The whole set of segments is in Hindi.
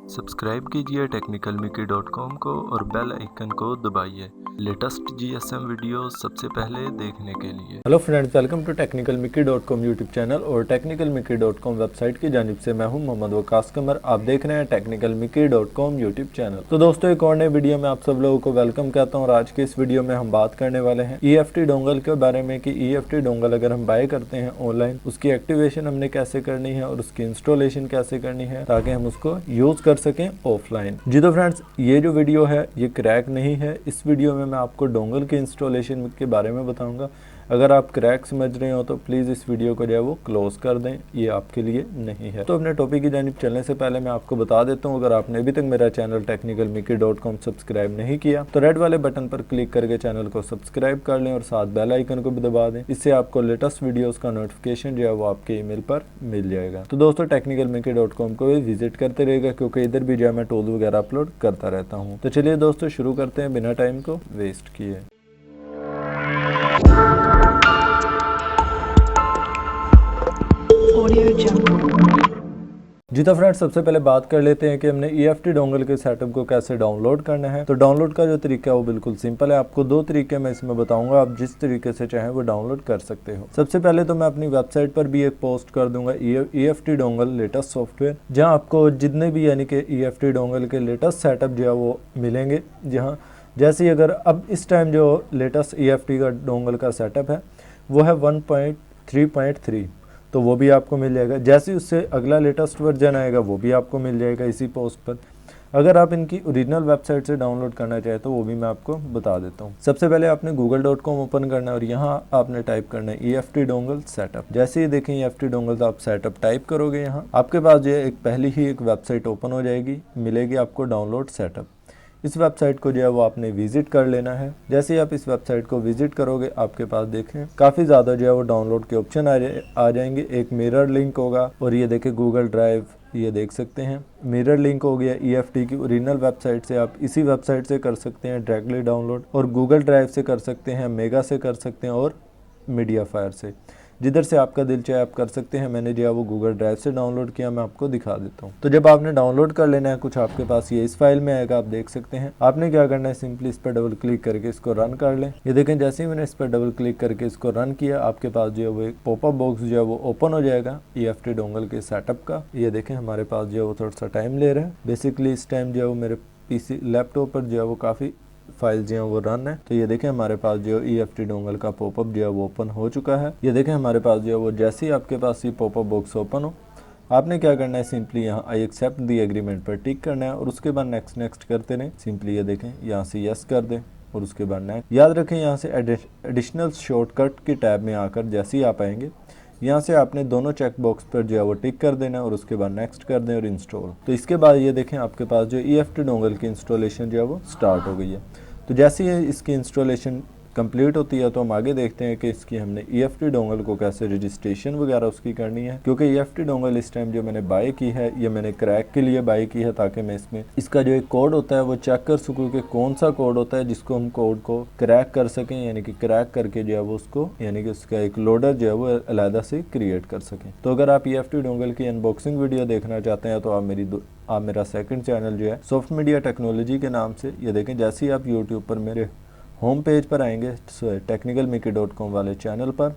सब्सक्राइब कीजिए technicalmickey.com को और बेल आइकन को दबाइए लेटेस्ट जीएसएम वीडियो सबसे पहले देखने के लिए। Hello friends, welcome to technicalmickey.com YouTube channel और technicalmickey.com वेबसाइट की जानिब से मैं हूं मोहम्मद वकास कमर। आप देख रहे हैं technicalmickey.com यूट्यूब चैनल। तो दोस्तों, एक और नए वीडियो में आप सब लोगों को वेलकम कहता हूं और आज के इस वीडियो में हम बात करने वाले हैं EFT डोंगल के बारे में कि EFT डोंगल अगर हम बाय करते हैं ऑनलाइन, उसकी एक्टिवेशन हमने कैसे करनी है और उसकी इंस्टॉलेशन कैसे करनी है ताकि हम उसको यूज कर सकें ऑफलाइन। जी तो फ्रेंड्स, ये जो वीडियो है ये क्रैक नहीं है। इस वीडियो में मैं आपको डोंगल के इंस्टॉलेशन के बारे में बताऊंगा। अगर आप क्रैक समझ रहे हो तो प्लीज़ इस वीडियो को जो है वो क्लोज कर दें, ये आपके लिए नहीं है। तो अपने टॉपिक की जानिब चलने से पहले मैं आपको बता देता हूँ, अगर आपने अभी तक मेरा चैनल technicalmickey.com सब्सक्राइब नहीं किया तो रेड वाले बटन पर क्लिक करके चैनल को सब्सक्राइब कर लें और साथ बेल आइकन को भी दबा दें। इससे आपको लेटेस्ट वीडियोज़ का नोटिफिकेशन जो है वो आपके ईमेल पर मिल जाएगा। तो दोस्तों, technicalmickey.com को भी विजिट करते रहेगा क्योंकि इधर भी जो है मैं टूल वगैरह अपलोड करता रहता हूँ। तो चलिए दोस्तों, शुरू करते हैं बिना टाइम को वेस्ट किए। जी तो फ्रेंड्स, सबसे पहले बात कर लेते हैं कि हमने EFT डोंगल के सेटअप को कैसे डाउनलोड करना है। तो डाउनलोड का जो तरीका है वो बिल्कुल सिंपल है। आपको दो तरीके मैं इसमें बताऊंगा, आप जिस तरीके से चाहें वो डाउनलोड कर सकते हो। सबसे पहले तो मैं अपनी वेबसाइट पर भी एक पोस्ट कर दूंगा EFT डोंगल लेटेस्ट सॉफ्टवेयर, जहाँ आपको जितने भी यानी कि EFT डोंगल के लेटेस्ट सेटअप जो है वो मिलेंगे। जहाँ जैसे अगर अब इस टाइम जो लेटेस्ट EFT का डोंगल का सेटअप है वो है 1.3.3, तो वो भी आपको मिल जाएगा। जैसे ही उससे अगला लेटेस्ट वर्जन आएगा वो भी आपको मिल जाएगा इसी पोस्ट पर। अगर आप इनकी ओरिजिनल वेबसाइट से डाउनलोड करना चाहें तो वो भी मैं आपको बता देता हूँ। सबसे पहले आपने google.com ओपन करना है और यहाँ आपने टाइप करना है EFT डोंगल सेटअप। जैसे ही देखें EFT डोंगल तो आप सेटअप टाइप करोगे, यहाँ आपके पास जो है पहली ही एक वेबसाइट ओपन हो जाएगी, मिलेगी आपको डाउनलोड सेटअप। इस वेबसाइट को जो है वो आपने विजिट कर लेना है। जैसे ही आप इस वेबसाइट को विजिट करोगे आपके पास देखें काफ़ी ज़्यादा जो है वो डाउनलोड के ऑप्शन आ जाएंगे। एक मिरर लिंक होगा और ये देखें गूगल ड्राइव, ये देख सकते हैं मिरर लिंक हो गया। EFT की ओरिजिनल वेबसाइट से आप इसी वेबसाइट से कर सकते हैं डायरेक्टली डाउनलोड, और गूगल ड्राइव से कर सकते हैं, मेगा से कर सकते हैं और मीडिया फायर से, जिधर से आपका दिल चाहे आप कर सकते हैं। मैंने जो है वो गूगल ड्राइव से डाउनलोड किया, मैं आपको दिखा देता हूँ। तो जब आपने डाउनलोड कर लेना है कुछ आपके पास ये इस फाइल में आएगा, आप देख सकते हैं। आपने क्या करना है, सिंपली इस पर डबल क्लिक करके इसको रन कर लें। ये देखें, जैसे ही मैंने इस पर डबल क्लिक करके इसको रन किया आपके पास जो है वो एक पॉपअप बॉक्स जो है वो ओपन हो जाएगा EFT डोंगल के सेटअप का। ये देखें हमारे पास जो है वो थोड़ा सा टाइम ले रहा है। बेसिकली इस टाइम जो है वो मेरे PC लैपटॉप पर जो है वो काफ़ी फाइल जो है वो रन है। तो ये देखें हमारे पास जो EFT डोंगल का पॉपअप जो है वो ओपन हो चुका है। ये देखें हमारे पास जो है वो जैसे ही आपके पास ये पॉपअप बॉक्स ओपन हो, आपने क्या करना है, सिंपली यहाँ आई एक्सेप्ट दी एग्रीमेंट पर टिक करना है और उसके बाद नेक्स्ट नेक्स्ट करते रहें। सिंपली ये देखें यहाँ से यस कर दें और उसके बाद नेक्स्ट। याद रखें यहाँ से एडिशनल शॉर्टकट की टैब में आकर जैसे ही आप आएंगे यहाँ से आपने दोनों चेक बॉक्स पर जो है वो टिक कर देना और उसके बाद नेक्स्ट कर दें और इंस्टॉल। तो इसके बाद ये देखें आपके पास जो EFT डोंगल की इंस्टॉलेशन जो है वो स्टार्ट हो गई है। तो जैसे ही इसकी इंस्टॉलेशन कंप्लीट होती है तो हम आगे देखते हैं कि इसकी हमने EFT डोंगल को कैसे रजिस्ट्रेशन वगैरह उसकी करनी है। क्योंकि EFT डोंगल इस टाइम जो मैंने बाय की है ये मैंने क्रैक के लिए बाय की है, ताकि मैं इसमें इसका जो एक कोड होता है वो चेक कर सकूँ कि कौन सा कोड होता है जिसको हम कोड को क्रैक कर सकें, यानी कि क्रैक करके जो है वो उसको यानी कि उसका एक लोडर जो है वो अलहदा से क्रिएट कर सकें। तो अगर आप EFT डोंगल की अनबॉक्सिंग वीडियो देखना चाहते हैं तो आप मेरा सेकंड चैनल जो है सॉफ्ट मीडिया टेक्नोलॉजी के नाम से, ये देखें जैसे ही आप यूट्यूब पर मेरे होम पेज पर आएंगे technicalmickey.com वाले चैनल पर,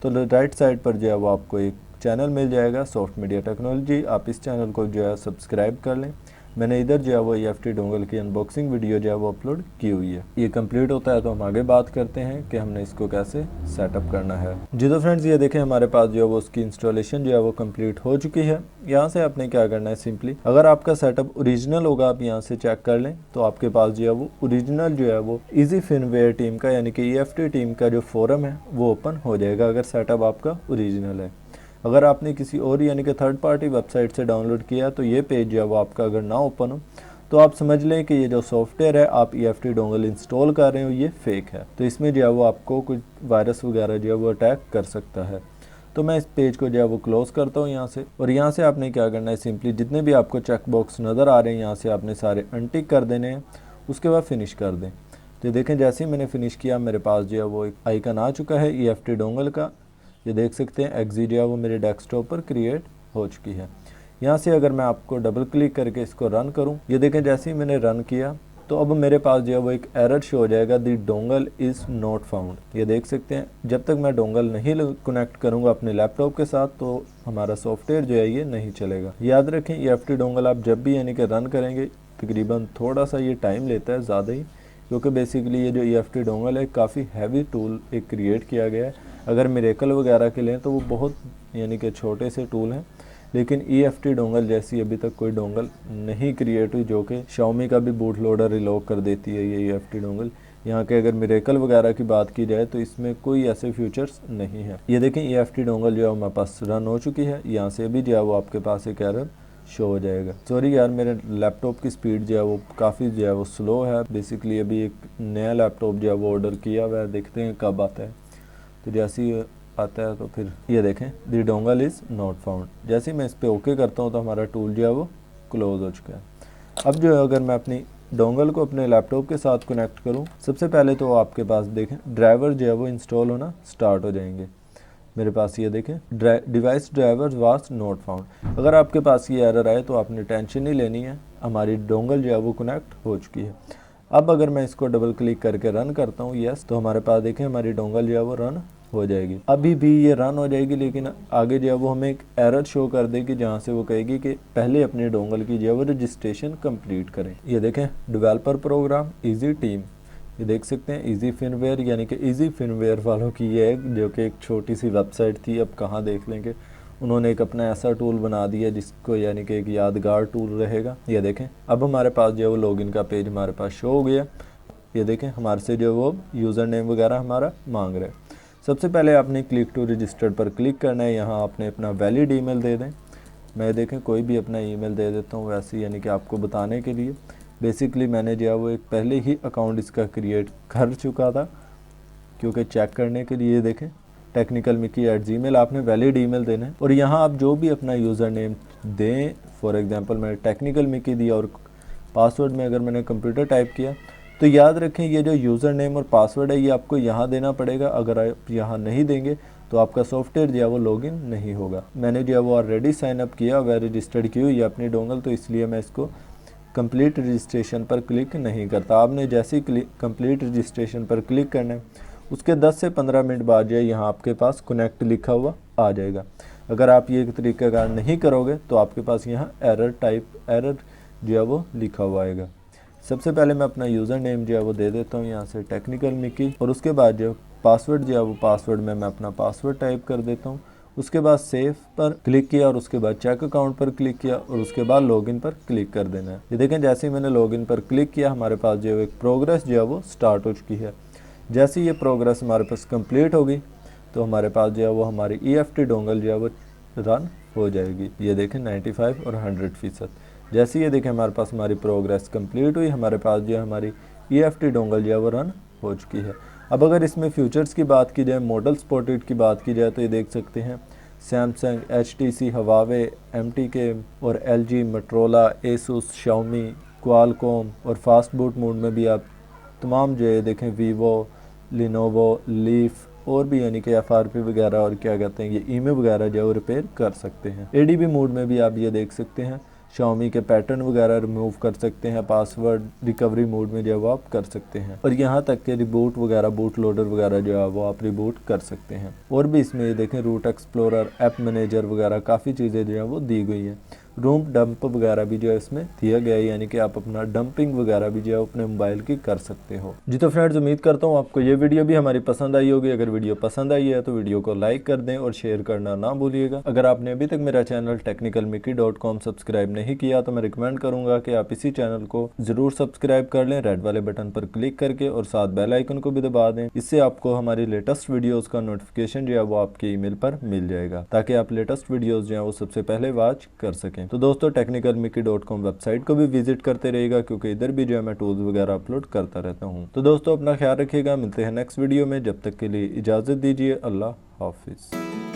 तो राइट साइड पर जो है वो आपको एक चैनल मिल जाएगा सॉफ्ट मीडिया टेक्नोलॉजी। आप इस चैनल को जो है सब्सक्राइब कर लें। मैंने इधर जो है वो EFT डोंगल की अनबॉक्सिंग वीडियो जो है वो अपलोड की हुई है। ये कंप्लीट होता है तो हम आगे बात करते हैं कि हमने इसको कैसे सेटअप करना है। जी तो फ्रेंड्स, ये देखें हमारे पास जो है वो उसकी इंस्टॉलेशन जो है वो कंप्लीट हो चुकी है। यहाँ से आपने क्या करना है, सिंपली अगर आपका सेटअप ओरिजिनल होगा आप यहाँ से चेक कर लें तो आपके पास जो है वो ओरिजिनल जो है वो इजी फिनवेयर टीम का यानी कि EFT टीम का जो फोरम है वो ओपन हो जाएगा अगर सेटअप आपका ओरिजिनल है। अगर आपने किसी और यानी कि थर्ड पार्टी वेबसाइट से डाउनलोड किया तो ये पेज जो है वो आपका अगर ना ओपन हो तो आप समझ लें कि ये जो सॉफ्टवेयर है आप EFT डोंगल इंस्टॉल कर रहे हो ये फेक है। तो इसमें जो है वो आपको कुछ वायरस वगैरह जो है वो अटैक कर सकता है। तो मैं इस पेज को जो है वो क्लोज करता हूँ यहाँ से, और यहाँ से आपने क्या करना है, सिंपली जितने भी आपको चेक बॉक्स नज़र आ रहे हैं यहाँ से आपने सारे अनटिक कर देने हैं, उसके बाद फिनिश कर दें। तो देखें जैसे ही मैंने फिनिश किया मेरे पास जो है वो एक आइकन आ चुका है EFT डोंगल का। ये देख सकते हैं एग्जिट जो है वो मेरे डेस्कटॉप पर क्रिएट हो चुकी है। यहाँ से अगर मैं आपको डबल क्लिक करके इसको रन करूँ, ये देखें जैसे ही मैंने रन किया तो अब मेरे पास जो है वो एक एरर शो हो जाएगा, दी डोंगल इज़ नॉट फाउंड। ये देख सकते हैं जब तक मैं डोंगल नहीं कनेक्ट करूँगा अपने लैपटॉप के साथ तो हमारा सॉफ्टवेयर जो है ये नहीं चलेगा। याद रखें EFT डोंगल आप जब भी यानी कि रन करेंगे तकरीबन थोड़ा सा ये टाइम लेता है ज़्यादा ही, क्योंकि बेसिकली ये जो EFT डोंगल है काफ़ी हैवी टूल एक क्रिएट किया गया है। अगर मिरेकल वगैरह के लें तो वो बहुत यानी कि छोटे से टूल हैं, लेकिन EFT डोंगल जैसी अभी तक कोई डोंगल नहीं क्रिएट हुई जो कि Xiaomi का भी बूट लोडर रिलॉक कर देती है ये EFT डोंगल। यहाँ के अगर मिरेकल वगैरह की बात की जाए तो इसमें कोई ऐसे फीचर्स नहीं है। ये देखें EFT डोंगल जो है हमारे पास रन हो चुकी है। यहाँ से भी जो है वो आपके पास एक एरर शो हो जाएगा। सॉरी यार, मेरे लैपटॉप की स्पीड जो है वो काफ़ी जो है वो स्लो है। बेसिकली अभी एक नया लैपटॉप जो है वो ऑर्डर किया हुआ है, देखते हैं कब आता है। तो जैसे ही आता है तो फिर ये देखें दी डोंगल इज़ नॉट फाउंड। जैसे ही मैं इस पर ओके करता हूँ तो हमारा टूल जो है वो क्लोज हो चुका है। अब जो है अगर मैं अपनी डोंगल को अपने लैपटॉप के साथ कनेक्ट करूँ, सबसे पहले तो आपके पास देखें ड्राइवर जो है वो इंस्टॉल होना स्टार्ट हो जाएंगे। मेरे पास ये देखें device driver was not found. अगर आपके पास ये एरर आए तो आपने टेंशन नहीं लेनी है, हमारी डोंगल जो है वो कनेक्ट हो चुकी है। अब अगर मैं इसको डबल क्लिक करके रन करता हूँ यस, तो हमारे पास देखें हमारी डोंगल जो है वो रन हो जाएगी। अभी भी ये रन हो जाएगी, लेकिन आगे जो है वो हमें एक एरर शो कर देगी जहाँ से वो कहेगी कि पहले अपनी डोंगल की जो है वो रजिस्ट्रेशन कंप्लीट करें। ये देखें डेवलपर प्रोग्राम इजी टीम, ये देख सकते हैं इजी फिनवेयर यानी कि इजी फिनवेयर वालों की ये है जो कि एक छोटी सी वेबसाइट थी, अब कहाँ देख लेंगे। उन्होंने एक अपना ऐसा टूल बना दिया जिसको यानी कि एक यादगार टूल रहेगा। ये देखें अब हमारे पास जो है वो लॉगिन का पेज हमारे पास शो हो गया। ये देखें हमारे से जो वो यूज़र नेम वगैरह हमारा मांग रहे हैं। सबसे पहले आपने क्लिक टू रजिस्टर्ड पर क्लिक करना है। यहाँ आपने अपना वैलिड ईमेल दे दें। मैं देखें कोई भी अपना ईमेल दे देता हूँ वैसे यानी कि आपको बताने के लिए। बेसिकली मैंने जो है वो एक पहले ही अकाउंट इसका क्रिएट कर चुका था, क्योंकि चेक करने के लिए देखें technicalmickey@gmail आपने वैलिड ईमेल देना है। और यहाँ आप जो भी अपना यूज़र नेम दें, फॉर एग्जांपल मैंने technicalmickey दिया और पासवर्ड में अगर मैंने कंप्यूटर टाइप किया तो याद रखें ये जो यूज़र नेम और पासवर्ड है ये आपको यहाँ देना पड़ेगा। अगर आप यहाँ नहीं देंगे तो आपका सॉफ्टवेयर जो है वो लॉगिन नहीं होगा। मैंने जो है वो ऑलरेडी साइन अप किया हुआ, रजिस्टर्ड की हुई है अपनी डोंगल, तो इसलिए मैं इसको कंप्लीट रजिस्ट्रेशन पर क्लिक नहीं करता। आपने जैसे ही कंप्लीट रजिस्ट्रेशन पर क्लिक करना है उसके 10 से 15 मिनट बाद जो है यहाँ आपके पास कनेक्ट लिखा हुआ आ जाएगा। अगर आप ये तरीक़ाकार नहीं करोगे तो आपके पास यहाँ एरर जो है वो लिखा हुआ आएगा। सबसे पहले मैं अपना यूज़र नेम जो है वो दे देता हूँ यहाँ से technicalmickey, और उसके बाद जो पासवर्ड जो है वो पासवर्ड में मैं अपना पासवर्ड टाइप कर देता हूँ। उसके बाद सेव पर क्लिक किया और उसके बाद चेक अकाउंट पर क्लिक किया और उसके बाद लॉगिन पर क्लिक कर देना है। ये देखें जैसे ही मैंने लॉगिन पर क्लिक किया हमारे पास जो है एक प्रोग्रेस जो है वो स्टार्ट हो चुकी है। जैसे ही ये प्रोग्रेस हमारे पास कंप्लीट होगी तो हमारे पास जो है वो हमारी EFT डोंगल जो है वो रन हो जाएगी। ये देखें 95 और 100%। जैसे ये देखें हमारे पास हमारी प्रोग्रेस कंप्लीट हुई, हमारे पास जो है हमारी EFT डोंगल जो है वो रन हो चुकी है। अब अगर इसमें फ्यूचर्स की बात की जाए, मॉडल सपोर्टेड की बात की जाए तो ये देख सकते हैं सैमसंग, HTC, हवावे, MTK और LG, Motorola, Asus, Xiaomi, Qualcomm और फास्ट बूट मोड में भी आप तमाम जो है देखें वीवो, लिनोवो, लीफ और भी यानी कि FRP वगैरह और क्या कहते हैं ये ईमे वगैरह जो है वो रिपेयर कर सकते हैं। ADB मोड में भी आप ये देख सकते हैं Xiaomi के पैटर्न वगैरह रिमूव कर सकते हैं। पासवर्ड रिकवरी मोड में जो है वो आप कर सकते हैं, और यहाँ तक के रिबूट वगैरह, बूट लोडर वगैरह जो है वो आप रिबूट कर सकते हैं। और भी इसमें ये देखें रूट एक्सप्लोरर, ऐप मैनेजर वगैरह काफ़ी चीज़ें जो है वो दी गई हैं। रूम डंप वगैरह भी जो है इसमें दिया गया है, यानी कि आप अपना डंपिंग वगैरह भी जो है अपने मोबाइल की कर सकते हो। जी तो फ्रेंड्स, उम्मीद करता हूँ आपको ये वीडियो भी हमारी पसंद आई होगी। अगर वीडियो पसंद आई है तो वीडियो को लाइक कर दें और शेयर करना ना भूलिएगा। अगर आपने अभी तक मेरा चैनल technicalmickey.com सब्सक्राइब नहीं किया तो मैं रिकमेंड करूँगा कि आप इसी चैनल को ज़रूर सब्सक्राइब कर लें रेड वाले बटन पर क्लिक करके, और साथ बेल आइकन को भी दबा दें। इससे आपको हमारी लेटेस्ट वीडियोज़ का नोटिफिकेशन जो है वो आपके ईमेल पर मिल जाएगा, ताकि आप लेटेस्ट वीडियोज़ जो है वो सबसे पहले वॉच कर सकें। तो दोस्तों technicalmickey.com वेबसाइट को भी विजिट करते रहिएगा, क्योंकि इधर भी जो है मैं टूल्स वगैरह अपलोड करता रहता हूँ। तो दोस्तों अपना ख्याल रखिएगा, मिलते हैं नेक्स्ट वीडियो में। जब तक के लिए इजाज़त दीजिए, अल्लाह हाफिज़।